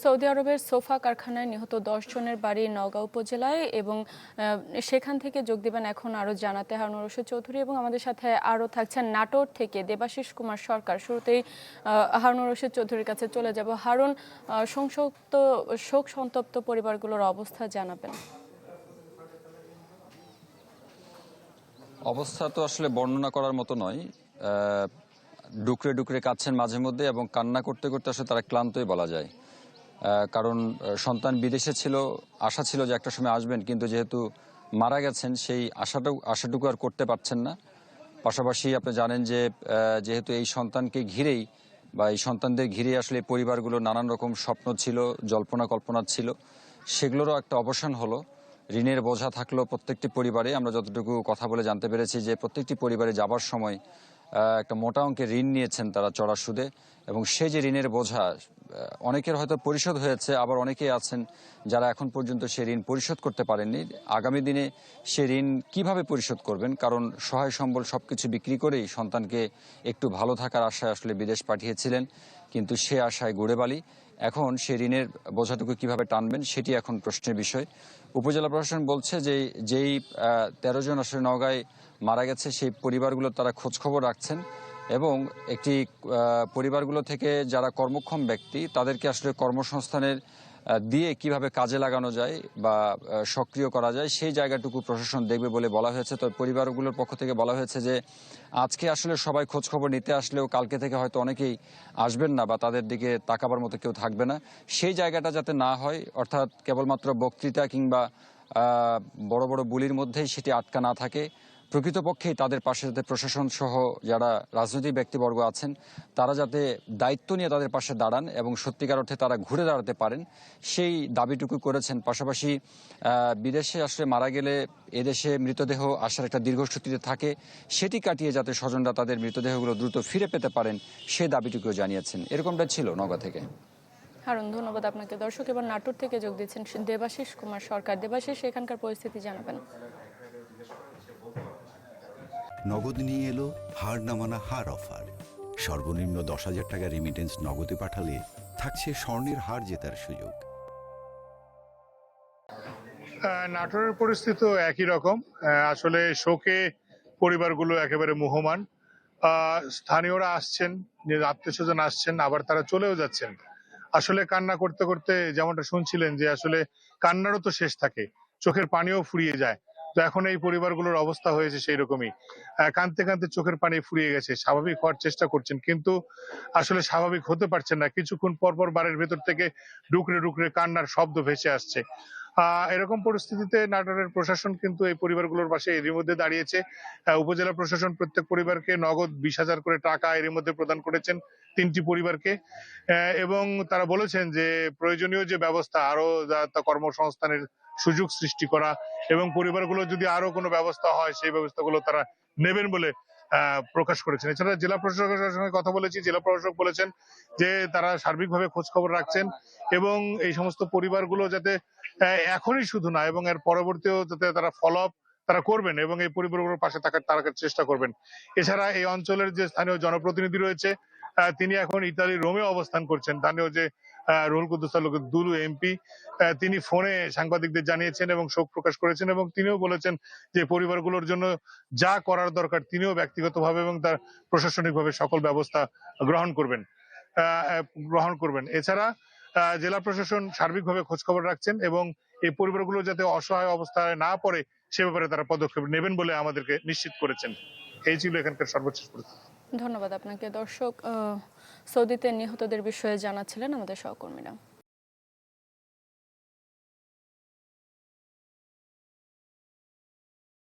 Saudi আরবের sofa কারখানায় নিহত 10 জনের বাড়ি নওগাঁ উপজেলায় এবং সেখান থেকে যোগ দেবেন এখন আরও জানাতে হারুন রশিদ চৌধুরী এবং আমাদের সাথে আরও থাকছেন নাটোর থেকে দেবাশিস কুমার সরকার। শুরুতেই হারুন রশিদ চৌধুরীর কাছে চলে যাব। হারুন, শোক সন্তপ্ত পরিবারগুলোর অবস্থা জানাবেন। অবস্থা তো আসলে বর্ণনা করার মতো নয়। ডুকরে ডুকরে কাঁদছেন মাঝে মধ্যে এবং কান্না করতে করতে আসলে তারা ক্লান্তই বলা যায়। কারণ সন্তান বিদেশে ছিল, আশা ছিল যে একটা সময় আসবেন, কিন্তু যেহেতু মারা গেছেন সেই আশাটুকু আর করতে পারছেন না। পাশাপাশি আপনি জানেন যে যেহেতু এই সন্তানকে ঘিরেই বা এই সন্তানদের ঘিরেই আসলে পরিবারগুলো নানান রকম স্বপ্ন ছিল, জল্পনা কল্পনা ছিল, সেগুলোরও একটা অবসান হলো। ঋণের বোঝা থাকলো প্রত্যেকটি পরিবারে। আমরা যতটুকু কথা বলে জানতে পেরেছি যে প্রত্যেকটি পরিবারে যাবার সময় একটা মোটা অঙ্কের ঋণ নিয়েছেন তারা চড়া সুদে, এবং সেই যে ঋণের বোঝা অনেকের হয়তো পরিশোধ হয়েছে, আবার অনেকেই আছেন যারা এখন পর্যন্ত সে ঋণ পরিশোধ করতে পারেননি। আগামী দিনে সে ঋণ কিভাবে পরিশোধ করবেন, কারণ সহায় সম্বল সবকিছু বিক্রি করেই সন্তানকে একটু ভালো থাকার আশায় আসলে বিদেশ পাঠিয়েছিলেন, কিন্তু সে আশায় গুড়ে বালি। এখন সে ঋণের বোঝাটুকু কিভাবে টানবেন সেটি এখন প্রশ্নের বিষয়। উপজেলা প্রশাসন বলছে যে যেই 13 জন আসলে নওগাঁয় মারা গেছে সেই পরিবারগুলো তারা খোঁজখবর রাখছেন, এবং একটি পরিবারগুলো থেকে যারা কর্মক্ষম ব্যক্তি তাদেরকে আসলে কর্মসংস্থানের দিয়ে কিভাবে কাজে লাগানো যায় বা সক্রিয় করা যায় সেই জায়গাটুকু প্রশাসন দেখবে বলে বলা হয়েছে। তো পরিবারগুলোর পক্ষ থেকে বলা হয়েছে যে আজকে আসলে সবাই খোঁজখবর নিতে আসলেও কালকে থেকে হয়তো অনেকেই আসবেন না বা তাদের দিকে তাকাবার মতো কেউ থাকবে না। সেই জায়গাটা যাতে না হয়, অর্থাৎ কেবলমাত্র বক্তৃতা কিংবা বড় বড় বুলির মধ্যেই সেটি আটকা না থাকে, প্রকৃতপক্ষেই তাদের পাশে যাতে প্রশাসন সহ যারা রাজনৈতিক ব্যক্তিবর্গ আছেন তারা যাতে দায়িত্ব নিয়ে তাদের পাশে দাঁড়ান এবং সত্যিকার অর্থে তারা ঘুরে দাঁড়াতে পারেন, সেই দাবিটুকু করেছেন। পাশাপাশি বিদেশে আসলে মারা গেলে এদেশে মৃতদেহ আসার একটা দীর্ঘসূত্রিতে থাকে, সেটি কাটিয়ে যাতে স্বজনরা তাদের মৃতদেহগুলো দ্রুত ফিরে পেতে পারেন সেই দাবিটুকু জানিয়েছেন। এরকমটা ছিল নওগাঁ থেকে। হারুন, ধন্যবাদ আপনাকে। দর্শক, এবার নাটোর থেকে যোগ দিচ্ছেন দেবাশিস কুমার সরকার। দেবাশিস, এখানকার পরিস্থিতি জানাবেন। নগদ নিয়ে এলো হার না মানা হার অফার। সর্বনিম্ন 10,000 টাকা রেমিটেন্স নগদে পাঠালে থাকছে স্বর্ণের হার জেতার সুযোগ। নাটোরের পরিস্থিতি একই রকম। আসলে শোকে পরিবারগুলো একেবারে মুহ্যমান। স্থানীয়রা আসছেন, আত্মীয় স্বজন আসছেন, আবার তারা চলেও যাচ্ছেন। আসলে কান্না করতে করতে যেমনটা শুনছিলেন যে আসলে কান্নারও তো শেষ থাকে, চোখের পানিও ফুরিয়ে যায়। তো এখন এই পরিবারগুলোর অবস্থা হয়েছে সেই রকমই। কাঁদতে কাঁদতে চোখের পানি ফুরিয়ে গেছে, স্বাভাবিক হওয়ার চেষ্টা করছেন কিন্তু আসলে স্বাভাবিক হতে পারছেন না। কিছুক্ষণ পর পর বাড়ির ভেতর থেকে ডুকরে ডুকরে কান্নার শব্দ ভেসে আসছে। এরকম পরিস্থিতিতে নাটোরের প্রশাসন কিন্তু এই পরিবারগুলোর পাশে এরই মধ্যে দাঁড়িয়েছে। উপজেলা প্রশাসন প্রত্যেক পরিবারকে নগদ 20,000 করে টাকা এর মধ্যে প্রদান করেছেন 3টি পরিবারকে, এবং তারা বলেছেন যে প্রয়োজনীয় যে ব্যবস্থা আরো কর্মসংস্থানের সুযোগ সৃষ্টি করা এবং পরিবারগুলো যদি আরো কোনো ব্যবস্থা হয় সেই ব্যবস্থাগুলো তারা নেবেন বলে প্রকাশ করেছেন। এছাড়া জেলা প্রশাসকের সঙ্গে কথা বলেছি, জেলা প্রশাসক বলেছেন যে তারা সার্বিকভাবে খোঁজ খবর রাখছেন এবং এই সমস্ত পরিবারগুলো যাতে এখনই শুধু না এবং এর পরবর্তীও যাতে তারা ফলো আপ তারা করবেন এবং এই পরিবারগুলোর পাশে থাকার তারা চেষ্টা করবেন। এছাড়া এই অঞ্চলের যে স্থানীয় জনপ্রতিনিধি রয়েছে তিনি এখন ইতালির রোমে অবস্থান করছেন। স্থানীয় যে রুহুল কুদ্দুস আল দুলু এমপি, তিনি ফোনে সাংবাদিকদের জানিয়েছেন এবং শোক প্রকাশ করেছেন এবং তিনিও বলেছেন যে পরিবারগুলোর জন্য যা করার দরকার তিনিও ব্যক্তিগতভাবে এবং তার প্রশাসনিকভাবে সকল ব্যবস্থা গ্রহণ করবেন। এছাড়া জেলা প্রশাসন সার্বিকভাবে খোঁজখবর রাখছেন এবং এই পরিবারগুলো যাতে অসহায় অবস্থায় না পড়ে সে ব্যাপারে তারা পদক্ষেপ নেবেন বলে আমাদেরকে নিশ্চিত করেছেন। এই ছিল এখানকার সর্বশেষ পরিস্থিতি। ধন্যবাদ আপনাকে। দর্শক, সৌদিতে নিহতদের বিষয়ে জানাচ্ছিলেন আমাদের সহকর্মীরা।